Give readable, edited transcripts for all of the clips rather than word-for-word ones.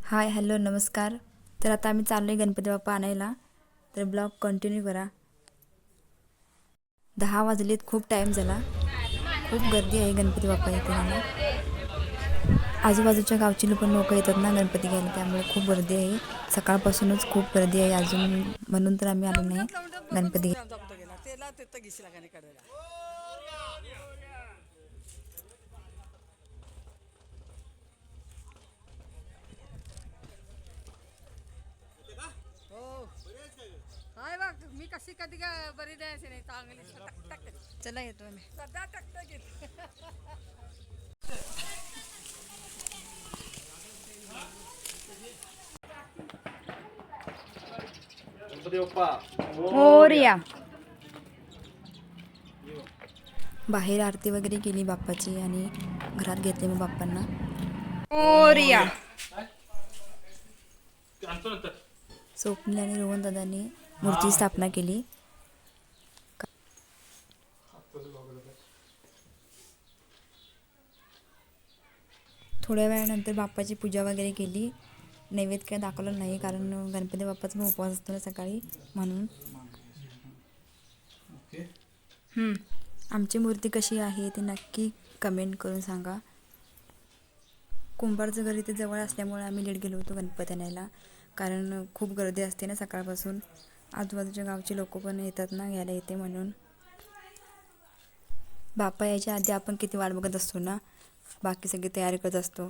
Hi hello नमस्कार. तर आता आम्ही चाललो आहे गणपती बाप्पा आणायला. तर ब्लॉग कंटिन्यू करा. 10 वाजलेत, खूप टाईम झाला. खूप गर्दी आहे गणपती बाप्पा इथे ना. आजूबाजूच्या गावची लोक येतात ना गणपती घ्यायला, त्यामुळे खूप गर्दी आहे. सकाळपासूनच खूप गर्दी आहे अजून, म्हणून तर आम्ही आलो नाही गणपती. हाय बघ मी कशी कधी बरी द्यायची नाही चांगली. चला येतो आम्ही. सध्या टाकतो की मोरया. बाहेर आरती वगैरे केली बाप्पाची आणि घरात घेतले मी बाप्पांना. मोरया. स्वप्नील आणि रोहन दादांनी मूर्ती स्थापना केली. थोड्या वेळानंतर बाप्पाची पूजा वगैरे केली. नैवेद्य काय दाखवलं नाही, कारण गणपती बाप्पाचा पण उपवास असतो ना सकाळी, म्हणून. आमची मूर्ती कशी आहे ते नक्की कमेंट करून सांगा. कुंभारचं घर इथे जवळ असल्यामुळे आम्ही लेट गेलो होतो गणपती आणायला, कारण खूप गर्दी असते ना सकाळपासून. आजूबाजूच्या गावचे लोक पण येतात ना घ्यायला इथे, म्हणून. बाप्पा यायच्या आधी आपण किती वाट बघत असतो ना, बाकी सगळी तयारी करत असतो.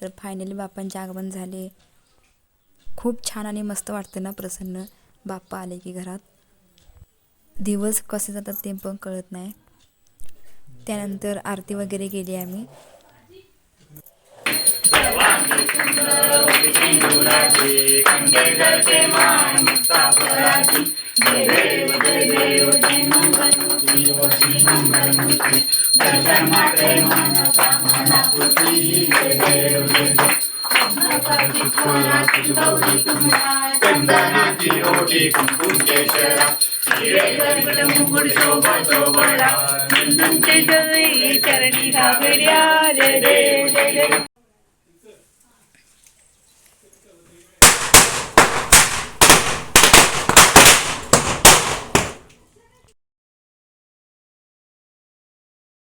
तर फायनली बाप्पांचे आगमन झाले. खूप छान आणि मस्त वाटतं ना, प्रसन्न बाप्पा आले की घरात. दिवस कसे जातात ते पण कळत नाही. त्यानंतर आरती वगैरे केली आम्ही. चंदनाची ओटी कुंकुम केशरा मुकुट शोभतो बळा चरणी घागऱ्या रे रे रे.